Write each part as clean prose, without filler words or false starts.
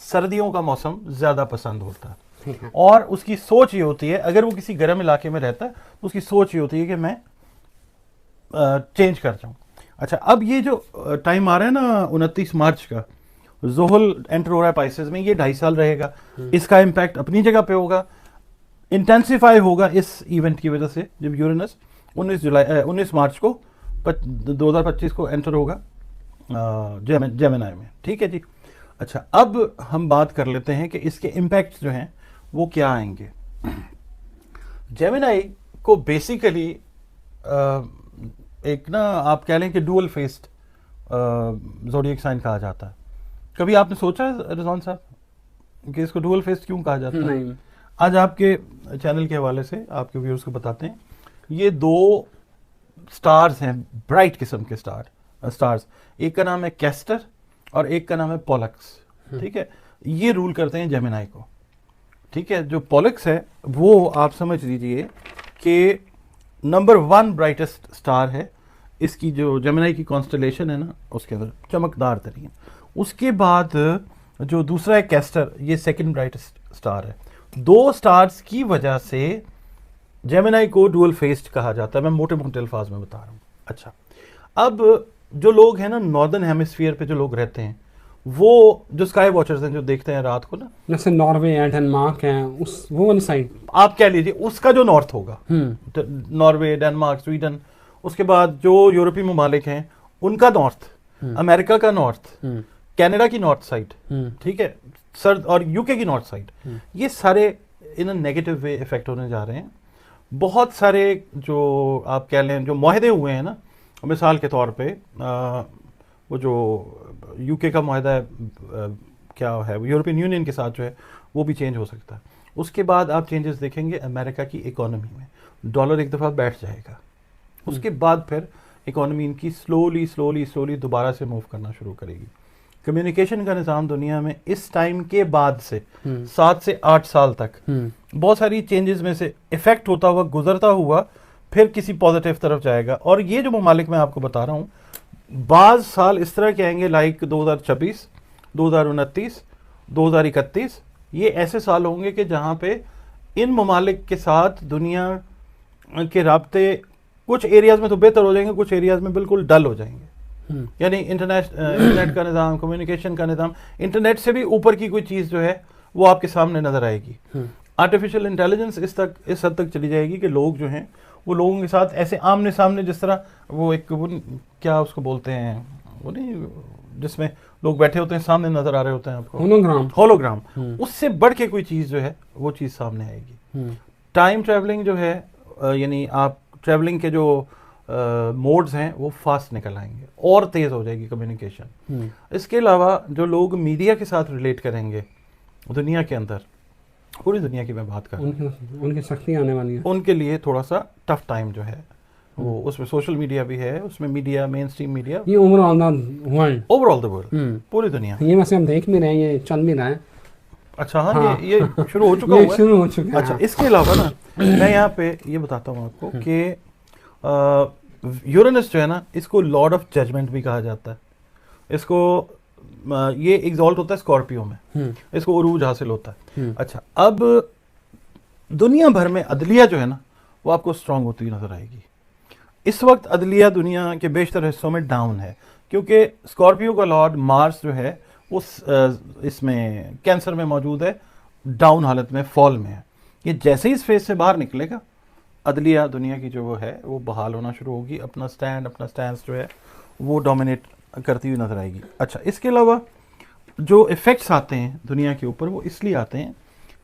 سردیوں کا موسم زیادہ پسند ہوتا ہے، اور اس کی سوچ یہ ہوتی ہے، اگر وہ کسی گرم علاقے میں رہتا ہے تو اس کی سوچ یہ ہوتی ہے کہ میں چینج کر جاؤں۔ اچھا، اب یہ جو ٹائم آ رہا ہے نا 29 مارچ کا، زحل انٹر ہو رہا ہے پائسز میں، یہ 2.5 سال رہے گا، اس کا امپیکٹ اپنی جگہ پہ ہوگا، انٹینسیفائی ہوگا اس ایونٹ کی وجہ سے، جب یورینس 19 مارچ کو 2025 کو انٹر ہوگا جیمنائی میں، ٹھیک ہے جی۔ اچھا، اب ہم بات کر لیتے ہیں کہ اس کے امپیکٹ جو ہیں وہ کیا آئیں گے۔ جیمنائی کو بیسیکلی ایک نا آپ کہہ لیں کہ ڈوئل فیسڈ زوڈیک سائن کہا جاتا ہے۔ کبھی آپ نے سوچا ہے رضوان صاحب کہ اس کو ڈوئل فیسڈ کیوں کہا جاتا ہے؟ نہیں۔ آج آپ کے چینل کے حوالے سے آپ کے ویورز کو بتاتے ہیں۔ یہ 2 سٹارز ہیں، برائٹ قسم کے سٹارز، ایک کا نام ہے کیسٹر اور ایک کا نام ہے پولکس، ٹھیک ہے۔ یہ رول کرتے ہیں جیمنائی کو، ٹھیک ہے۔ جو پولکس ہے وہ آپ سمجھ لیجئے کہ نمبر 1 برائٹسٹ سٹار ہے، اس کی جو جیمنائی کی کانسٹلیشن ہے نا اس کے اندر چمکدار ترین۔ اس کے بعد جو دوسرا ہے کیسٹر، یہ سیکنڈ برائٹسٹ سٹار ہے۔ 2 سٹارز کی وجہ سے جیمنائی کو ڈوئل فیسڈ کہا جاتا ہے، میں موٹے موٹے الفاظ میں بتا رہا ہوں۔ اچھا، اب جو لوگ ہیں نا ناردرن ہیمسفیئر پہ جو لوگ رہتے ہیں، وہ جو اسکائی واچرز ہیں جو دیکھتے ہیں رات کو نا، جیسے ناروے ہے، ڈنمارک ہے، وہ والی سائڈ آپ کہہ لیجیے اس کا جو نارتھ ہوگا، ناروے، ڈنمارک، سویڈن، اس کے بعد جو یورپی ممالک ہیں ان کا نارتھ، امریکہ کا نارتھ، کینیڈا کی نارتھ سائڈ، ٹھیک ہے، سرد، اور یو کے کی نارتھ سائڈ، یہ سارے ان نیگیٹو وے افیکٹ ہونے جا رہے ہیں۔ بہت سارے جو آپ کہہ لیں جو معاہدے ہوئے ہیں نا، مثال کے طور پہ وہ جو یو کے کا معاہدہ ہے، کیا ہے، یورپین یونین کے ساتھ جو ہے وہ بھی چینج ہو سکتا ہے۔ اس کے بعد آپ چینجز دیکھیں گے امریکہ کی اکانومی میں، ڈالر ایک دفعہ بیٹھ جائے گا، اس کے بعد پھر اکانومی ان کی سلولی دوبارہ سے موو کرنا شروع کرے گی۔ کمیونیکیشن کا نظام دنیا میں اس ٹائم کے بعد سے 7 سے 8 سال تک بہت ساری چینجز میں سے افیکٹ ہوتا ہوا گزرتا ہوا پھر کسی پازیٹیو طرف جائے گا۔ اور یہ جو ممالک میں آپ کو بتا رہا ہوں، بعض سال اس طرح کے آئیں گے، لائک 2026، 2029، 2031، یہ ایسے سال ہوں گے کہ جہاں پہ ان ممالک کے ساتھ دنیا کے رابطے کچھ ایریاز میں تو بہتر ہو جائیں گے، کچھ ایریاز میں بالکل ڈل ہو جائیں گے۔ یعنی انٹرنیٹ کا نظام، کمیونیکیشن کا نظام، انٹرنیٹ سے بھی اوپر کی کوئی چیز جو ہے وہ آپ کے سامنے نظر آئے گی۔ آرٹیفیشل انٹیلیجنس اس حد تک چلی جائے گی کہ لوگ جو ہیں وہ لوگوں کے ساتھ ایسے آمنے سامنے، جس طرح وہ ایک کیا اس کو بولتے ہیں، وہ نہیں جس میں لوگ بیٹھے ہوتے ہیں سامنے نظر آ رہے ہوتے ہیں آپ کو، ہولوگرام، اس سے بڑھ کے کوئی چیز جو ہے وہ چیز سامنے آئے گی۔ ٹائم ٹریولنگ جو ہے، یعنی آپ ٹریولنگ کے جو موڈز ہیں وہ فاسٹ نکل آئیں گے اور تیز ہو جائے گی کمیونیکیشن۔ اس کے علاوہ جو لوگ میڈیا کے ساتھ ریلیٹ کریں گے دنیا کے اندر، پوری دنیا کی میں بات کر رہا ہوں، ان کی سختی آنے والی ہے، ان کے لیے تھوڑا سا ٹف ٹائم جو ہے وہ، اس میں سوشل میڈیا بھی ہے، اس میں میڈیا، مین اسٹریم میڈیا، یہ اوور آل دا ورلڈ، پوری دنیا، یہ ویسے ہم دیکھ بھی رہے ہیں، یہ چل بھی رہا ہے۔ اچھا ہاں، یہ شروع ہو چکا ہوا ہے، شروع ہو چکا ہے۔ اچھا، اس کے علاوہ نا میں یہاں پہ یہ بتاتا ہوں آپ کو کہ یورینس جو ہے نا، اس کو لارڈ آف ججمنٹ بھی کہا جاتا ہے۔ اس کو یہ ایگزالٹ ہوتا ہے اسکارپیو میں، اس کو عروج حاصل ہوتا ہے۔ اچھا، اب دنیا بھر میں عدلیہ جو ہے نا وہ آپ کو اسٹرانگ ہوتی نظر آئے گی۔ اس وقت عدلیہ دنیا کے بیشتر حصوں میں ڈاؤن ہے، کیونکہ اسکارپیو کا لارڈ مارس جو ہے وہ اس میں کینسر میں موجود ہے، ڈاؤن حالت میں، فال میں ہے۔ یہ جیسے ہی اس فیز سے باہر نکلے گا، عدلیہ دنیا کی جو وہ ہے وہ بحال ہونا شروع ہوگی، اپنا سٹینس جو ہے وہ ڈومینیٹ کرتی ہوئی نظر آئے گی۔ اچھا، اس کے علاوہ جو ایفیکٹس آتے ہیں دنیا کے اوپر وہ اس لیے آتے ہیں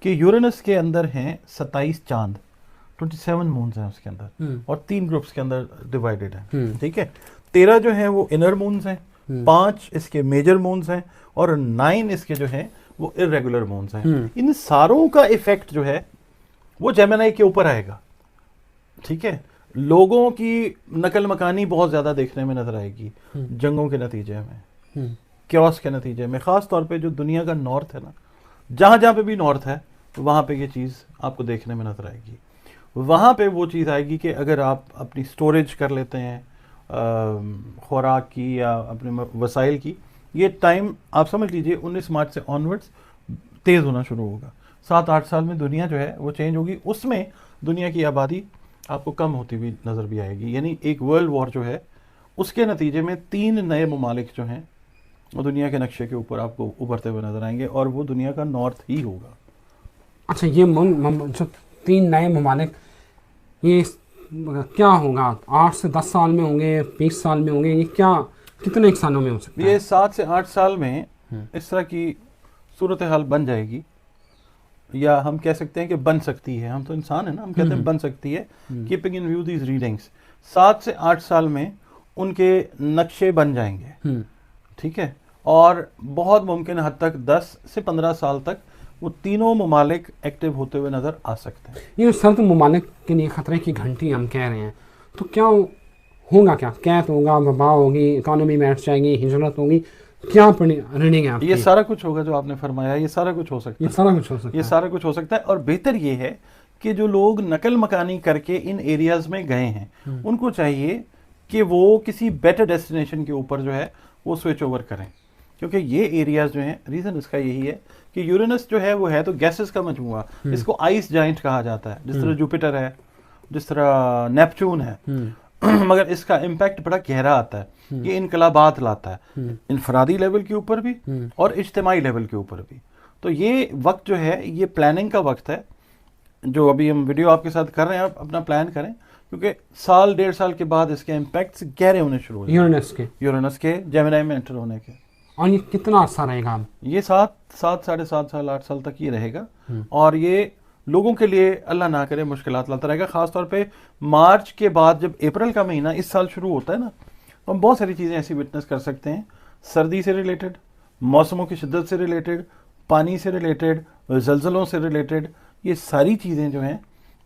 کہ یورینس کے اندر ہیں 27 چاند، 27 مونز ہیں اس کے اندر، اور 3 گروپس کے اندر ڈیوائیڈڈ ہیں، ٹھیک ہے۔ 13 جو ہیں وہ انر مونز ہیں، 5 اس کے میجر مونز ہیں، اور 9 اس کے جو ہیں وہ ارریگولر مونز ہیں۔ ان ساروں کا ایفیکٹ جو ہے وہ جیمنائی کے اوپر آئے گا، ٹھیک ہے۔ لوگوں کی نقل مکانی بہت زیادہ دیکھنے میں نظر آئے گی، جنگوں کے نتیجے میں، کیوس کے نتیجے میں، خاص طور پہ جو دنیا کا نارتھ ہے نا، جہاں جہاں پہ بھی نارتھ ہے وہاں پہ یہ چیز آپ کو دیکھنے میں نظر آئے گی۔ وہاں پہ وہ چیز آئے گی کہ اگر آپ اپنی سٹوریج کر لیتے ہیں خوراک کی یا اپنے وسائل کی، یہ ٹائم آپ سمجھ لیجئے 19 مارچ سے آنورڈس تیز ہونا شروع ہوگا. 7-8 سال میں دنیا جو ہے وہ چینج ہوگی. اس میں دنیا کی آبادی آپ کو کم ہوتی ہوئی نظر بھی آئے گی. یعنی ایک ورلڈ وار جو ہے اس کے نتیجے میں 3 نئے ممالک جو ہیں وہ دنیا کے نقشے کے اوپر آپ کو ابھرتے ہوئے نظر آئیں گے, اور وہ دنیا کا نارتھ ہی ہوگا. اچھا, یہ جو 3 نئے ممالک, یہ کیا ہوگا؟ 8 سے 10 سال میں ہوں گے, 20 سال میں ہوں گے, یہ کیا کتنے ایک سالوں میں ہو سکتا ہے؟ یہ 7 سے 8 سال میں اس طرح کی صورتحال بن جائے گی, یا ہم کہہ سکتے ہیں کہ بن سکتی ہے. ہم تو انسان ہیں نا, ہم کہتے ہیں بن سکتی ہے. Keeping in view these readings, 7 سے 8 سال میں ان کے نقشے بن جائیں گے, ٹھیک ہے. اور بہت ممکن حد تک 10 سے 15 سال تک وہ تینوں ممالک ایکٹیو ہوتے ہوئے نظر آ سکتے ہیں. یہ سرد ممالک کے لیے خطرے کی گھنٹی ہم کہہ رہے ہیں, تو کیا ہوگا؟ کیا قحط ہوگا, وبا ہوگی, اکانومی بیٹھ جائے گی, ہجرت ہوگی, کیا ریڈنگ ہے؟ یہ سارا کچھ ہوگا جو آپ نے فرمایا, یہ سارا کچھ ہو سکتا ہے. یہ سارا کچھ ہو سکتا ہے, یہ سارا کچھ ہو سکتا ہے. اور بہتر یہ ہے کہ جو لوگ نقل مکانی کر کے ان ایریاز میں گئے ہیں ان کو چاہیے کہ وہ کسی بیٹر ڈیسٹینیشن کے اوپر جو ہے وہ سوئچ اوور کریں, کیونکہ یہ ایریاز جو ہیں, ریزن اس کا یہی ہے کہ یورینس جو ہے وہ ہے تو گیسز کا مجموعہ, اس کو آئس جائنٹ کہا جاتا ہے, جس طرح جوپیٹر ہے, جس طرح نیپچون ہے, مگر اس کا امپیکٹ بڑا گہرا آتا ہے. یہ انقلابات لاتا ہے, انفرادی لیول کے اوپر بھی اور اجتماعی لیول کے اوپر بھی. تو یہ وقت جو ہے یہ پلاننگ کا وقت ہے, جو ابھی ہم ویڈیو آپ کے ساتھ کر رہے ہیں. آپ اپنا پلان کریں, کیونکہ 1-1.5 سال کے بعد اس کے امپیکٹس گہرے ہونے شروع ہو جائیں گے یورینس کے جیمنائی میں انٹر ہونے کے. اور یہ کتنا عرصہ رہے گا؟ یہ 7.5 سال 8 سال تک یہ رہے گا, اور یہ لوگوں کے لیے اللہ نہ کرے مشکلات لاتا رہے گا. خاص طور پہ مارچ کے بعد جب اپریل کا مہینہ اس سال شروع ہوتا ہے نا, تو ہم بہت ساری چیزیں ایسی وٹنس کر سکتے ہیں, سردی سے ریلیٹڈ, موسموں کی شدت سے ریلیٹڈ, پانی سے ریلیٹڈ, زلزلوں سے ریلیٹڈ. یہ ساری چیزیں جو ہیں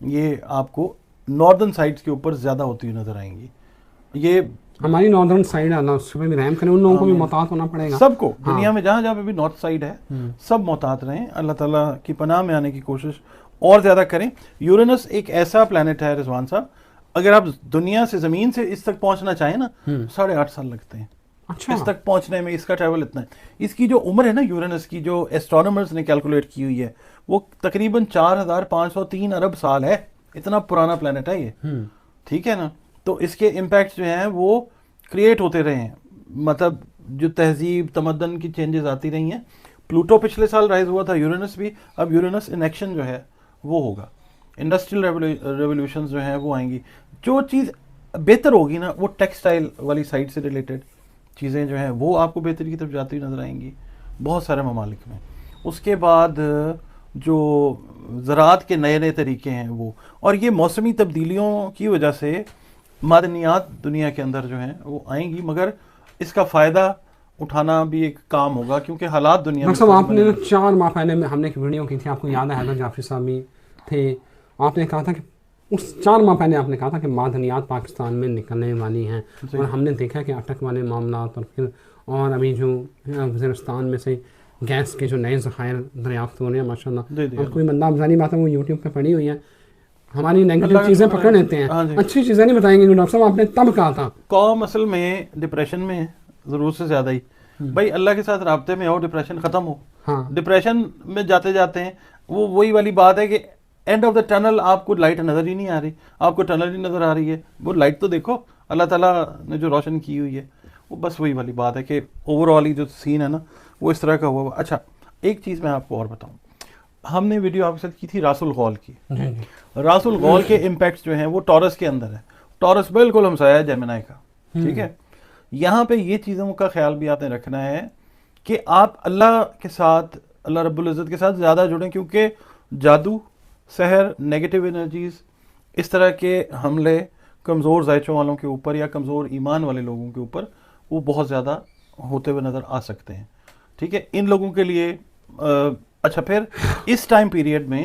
یہ آپ کو ناردرن سائڈس کے اوپر زیادہ ہوتی ہوئی نظر آئیں گی. یہ ہماری ناردرن سائڈ ہے, اللہ اس پہ بھی رحم کرے, ان لوگوں کو بھی محتاط ہونا پڑے گا. سب کو, دنیا میں جہاں جہاں پہ بھی نارتھ سائڈ ہے سب محتاط رہیں, اللہ تعالیٰ کی پناہ میں آنے کی کوشش اور زیادہ کریں. یورینس ایک ایسا پلانٹ ہے رضوان صاحب, اگر آپ دنیا سے زمین سے اس تک پہنچنا چاہیں نا 8.5 سال لگتے ہیں. اچھا, اس تک پہنچنے میں اس کا ٹریول اتنا ہے. اس کی جو عمر ہے نا یورینس کی, جو ایسٹرونامرز نے کیلکولیٹ کی ہوئی ہے, وہ تقریباً 4,503 ارب سال ہے. اتنا پرانا پلانٹ ہے یہ, ٹھیک ہے نا. تو اس کے امپیکٹس جو ہیں وہ کریٹ ہوتے رہے ہیں, مطلب جو تہذیب تمدن کی چینجز آتی رہی ہیں. پلوٹو پچھلے سال رائز ہوا تھا, یورینس بھی. اب یورینس ان ایکشن جو ہے وہ ہوگا. انڈسٹریل ریولیوشنز جو ہیں وہ آئیں گی. جو چیز بہتر ہوگی نا وہ ٹیکسٹائل والی سائڈ سے ریلیٹڈ چیزیں جو ہیں وہ آپ کو بہتری کی طرف جاتی ہوئی نظر آئیں گی بہت سارے ممالک میں. اس کے بعد جو زراعت کے نئے نئے طریقے ہیں وہ, اور یہ موسمی تبدیلیوں کی وجہ سے معدنیات دنیا کے اندر جو ہیں وہ آئیں گی, مگر اس کا فائدہ اٹھانا بھی ایک کام ہوگا, کیونکہ حالات دنیا میں. آپ نے 4 ماہ پہلے ہم نے ایک ویڈیو کی تھی, آپ کو یاد ہے, حیدر جعفری صاحب بھی تھے. آپ نے کہا تھا کہ اس 4 ماہ پہلے آپ نے کہا تھا کہ معدنیات پاکستان میں نکلنے والی ہیں, اور ہم نے دیکھا کہ اٹک والے معاملات, اور پھر اور ابھی جو وزیرستان میں سے گیس کے جو نئے ذخائر دریافت ہو رہے ہیں ماشاء اللہ. اور کوئی بندہ افزانی بات ہے وہ یوٹیوب پہ پڑھی ہوئی ہے, ہماری نیگیٹو چیزیں پکڑ لیتے ہیں, اچھی چیزیں نہیں بتائیں گے. ڈاکٹر صاحب آپ نے تب کہا تھا قوم اصل میں ڈپریشن میں ضرورت سے زیادہ ہی, بھائی اللہ کے ساتھ رابطے میں ہو, ڈپریشن ختم ہو. ڈپریشن میں جاتے جاتے ہیں وہ وہی والی بات ہے کہ اینڈ آف دا ٹنل آپ کو لائٹ نظر ہی نہیں آ رہی, آپ کو ٹنل ہی نظر آ رہی ہے. وہ لائٹ تو دیکھو اللہ تعالیٰ نے جو روشن کی ہوئی ہے, وہ بس وہی والی بات ہے کہ اوور آل ہی جو سین ہے نا وہ اس طرح کا ہوا. اچھا ایک چیز میں آپ کو اور بتاؤں, ہم نے ویڈیو آپ کے ساتھ کی تھی راس الغول کی. راس الغول کے امپیکٹس جو ہیں وہ ٹورس کے اندر ہے. ٹورس بالکل ہمسایہ ہے جیمنائی کا, ٹھیک ہے. یہاں پہ یہ چیزوں کا خیال بھی آپ نے رکھنا ہے کہ آپ اللہ کے ساتھ, اللہ رب العزت کے ساتھ زیادہ جڑیں, کیونکہ جادو, سحر, نیگیٹو انرجیز, اس طرح کے حملے کمزور ذائچوں والوں کے اوپر یا کمزور ایمان والے لوگوں کے اوپر وہ بہت زیادہ ہوتے ہوئے نظر آ سکتے ہیں, ٹھیک ہے. ان لوگوں کے لیے اچھا پھر اس ٹائم پیریڈ میں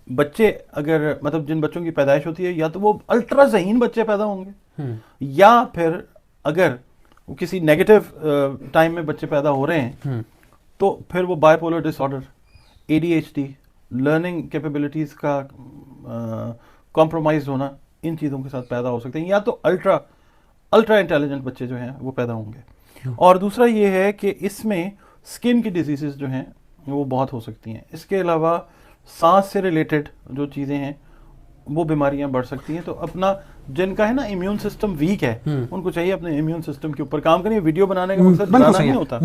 بچے اگر مطلب جن بچوں کی پیدائش ہوتی ہے یا تو وہ الٹرا ذہین بچے پیدا ہوں گے, یا پھر اگر کسی نیگیٹو ٹائم میں بچے پیدا ہو رہے ہیں تو پھر وہ bipolar disorder, ADHD, learning capabilities کا کمپرومائز ہونا, ان چیزوں کے ساتھ پیدا ہو سکتے ہیں. یا تو الٹرا انٹیلیجنٹ بچے جو ہیں وہ پیدا ہوں گے. اور دوسرا یہ ہے کہ اس میں اسکن کی ڈیزیزز جو ہیں وہ بہت ہو سکتی ہیں. اس کے علاوہ سانس سے ریلیٹڈ جو چیزیں ہیں وہ بیماریاں بڑھ سکتی ہیں. تو اپنا جن کا ہے نا امیون سسٹم ویک ہے ان کو چاہیے اپنے امیون سسٹم کے اوپر کام کریں. ویڈیو بنانے کا مقصد بنانا نہیں ہوتا.